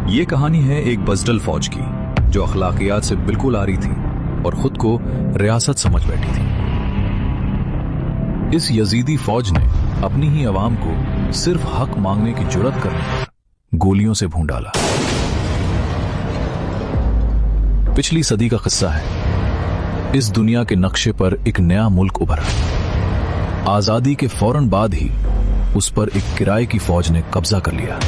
ये कहानी है एक बजडल फौज की जो अखलाकियात से बिल्कुल आरी थी और खुद को रियासत समझ बैठी थी। इस यजीदी फौज ने अपनी ही अवाम को सिर्फ हक मांगने की जुर्रत करने पर गोलियों से भून डाला। पिछली सदी का किस्सा है। इस दुनिया के नक्शे पर एक नया मुल्क उभरा। आजादी के फौरन बाद ही उस पर एक किराए की फौज ने कब्जा कर लिया।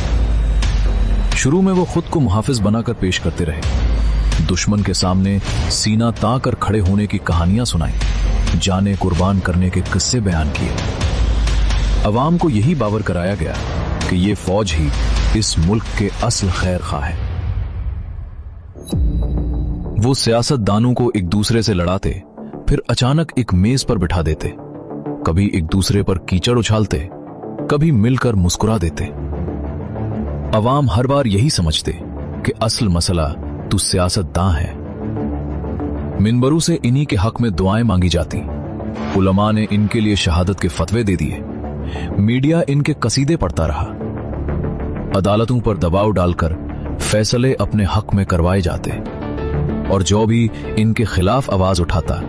शुरू में वो खुद को मुहाफिज बनाकर पेश करते रहे, दुश्मन के सामने सीना तान कर खड़े होने की कहानियां सुनाई, जाने कुर्बान करने के किस्से बयान किए। अवाम को यही बावर कराया गया कि ये फौज ही इस मुल्क के असल खैर खा है। वो सियासतदानों को एक दूसरे से लड़ाते, फिर अचानक एक मेज पर बिठा देते, कभी एक दूसरे पर कीचड़ उछालते, कभी मिलकर मुस्कुरा देते। अवाम हर बार यही समझते कि असल मसला तो सियासतदान है। मिंबरों से इन्हीं के हक में दुआएं मांगी जाती, उलमा ने इनके लिए शहादत के फतवे दे दिए, मीडिया इनके कसीदे पढ़ता रहा, अदालतों पर दबाव डालकर फैसले अपने हक में करवाए जाते, और जो भी इनके खिलाफ आवाज उठाता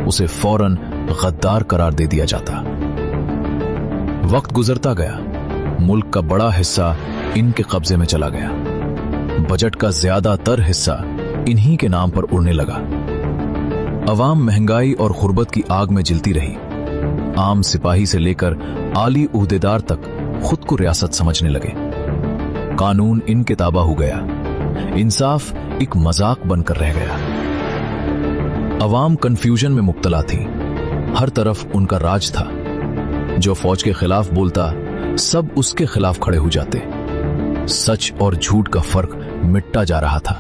उसे फौरन गद्दार करार दे दिया जाता। वक्त गुजरता गया, मुल्क का बड़ा हिस्सा इनके कब्जे में चला गया। बजट का ज्यादातर हिस्सा इन्हीं के नाम पर उड़ने लगा। अवाम महंगाई और गुर्बत की आग में जलती रही। आम सिपाही से लेकर आली उहदेदार तक खुद को रियासत समझने लगे। कानून इनके ताबा हो गया, इंसाफ एक मजाक बनकर रह गया। अवाम कंफ्यूजन में मुब्तला थी, हर तरफ उनका राज था। जो फौज के खिलाफ बोलता सब उसके खिलाफ खड़े हो जाते। सच और झूठ का फर्क मिटता जा रहा था।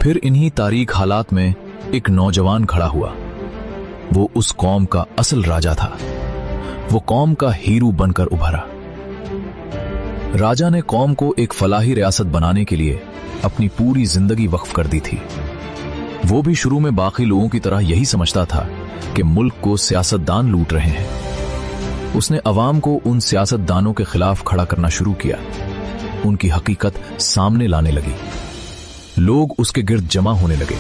फिर इन्हीं तारीख हालात में एक नौजवान खड़ा हुआ। वो उस कौम का असल राजा था। वो कौम का हीरो बनकर उभरा। राजा ने कौम को एक फलाही रियासत बनाने के लिए अपनी पूरी जिंदगी वक्फ कर दी थी। वो भी शुरू में बाकी लोगों की तरह यही समझता था कि मुल्क को सियासतदान लूट रहे हैं। उसने अवाम को उन सियासतदानों के खिलाफ खड़ा करना शुरू किया। उनकी हकीकत सामने लाने लगी। लोग उसके गिर्द जमा होने लगे।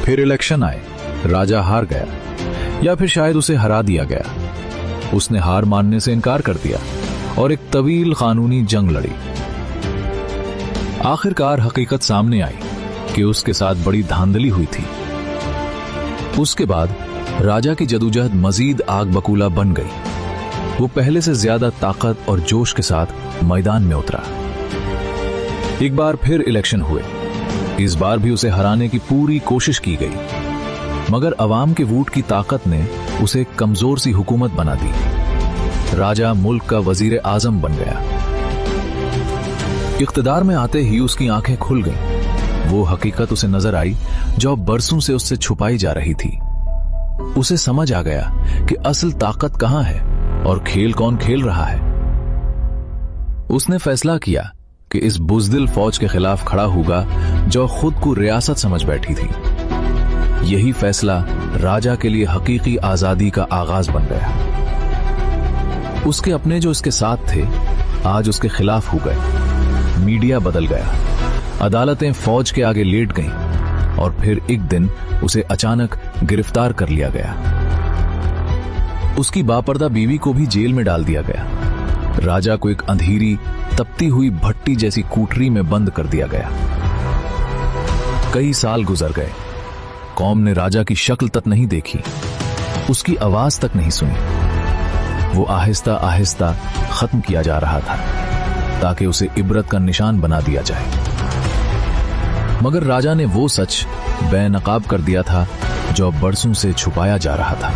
फिर इलेक्शन आए, राजा हार गया, या फिर शायद उसे हरा दिया गया। उसने हार मानने से इनकार कर दिया और एक तवील कानूनी जंग लड़ी। आखिरकार हकीकत सामने आई कि उसके साथ बड़ी धांधली हुई थी। उसके बाद राजा की जदोजहद मजीद आग बकूला बन गई। वो पहले से ज्यादा ताकत और जोश के साथ मैदान में उतरा। एक बार फिर इलेक्शन हुए। इस बार भी उसे हराने की पूरी कोशिश की गई, मगर अवाम के वोट की ताकत ने उसे कमजोर सी हुकूमत बना दी। राजा मुल्क का वजीर आजम बन गया। इख्तिदार में आते ही उसकी आंखें खुल गईं। वो हकीकत उसे नजर आई जो बरसों से उससे छुपाई जा रही थी। उसे समझ आ गया कि असल ताकत कहां है और खेल कौन खेल रहा है। उसने फैसला किया कि इस बुज़दिल फौज के खिलाफ खड़ा होगा जो खुद को रियासत समझ बैठी थी। यही फैसला राजा के लिए हकीकी आजादी का आगाज बन गया। उसके अपने जो इसके साथ थे आज उसके खिलाफ हो गए। मीडिया बदल गया, अदालतें फौज के आगे लेट गईं और फिर एक दिन उसे अचानक गिरफ्तार कर लिया गया। उसकी बापर्दा बीवी को भी जेल में डाल दिया गया। राजा को एक अंधेरी तपती हुई भट्टी जैसी कूटरी में बंद कर दिया गया। कई साल गुजर गए। कौम ने राजा की शक्ल तक नहीं देखी, उसकी आवाज तक नहीं सुनी। वो आहिस्ता आहिस्ता खत्म किया जा रहा था ताकि उसे इबरत का निशान बना दिया जाए। मगर राजा ने वो सच बेनकाब कर दिया था जो बरसों से छुपाया जा रहा था।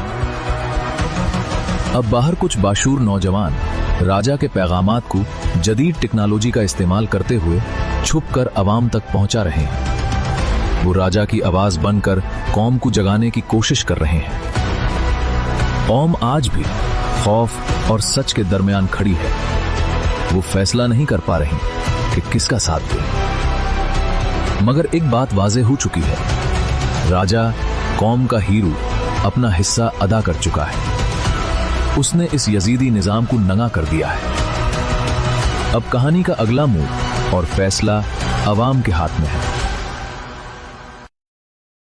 अब बाहर कुछ बाशूर नौजवान राजा के पैगामात को जदीद टेक्नोलॉजी का इस्तेमाल करते हुए छुपकर अवाम तक पहुंचा रहे हैं। वो राजा की आवाज बनकर कौम को जगाने की कोशिश कर रहे हैं। कौम आज भी खौफ और सच के दरमियान खड़ी है। वो फैसला नहीं कर पा रही कि किसका साथ दे। मगर एक बात वाज़े हो चुकी है, राजा कौम का हीरो अपना हिस्सा अदा कर चुका है। उसने इस यजीदी निजाम को नंगा कर दिया है। अब कहानी का अगला मोड़ और फैसला अवाम के हाथ में है।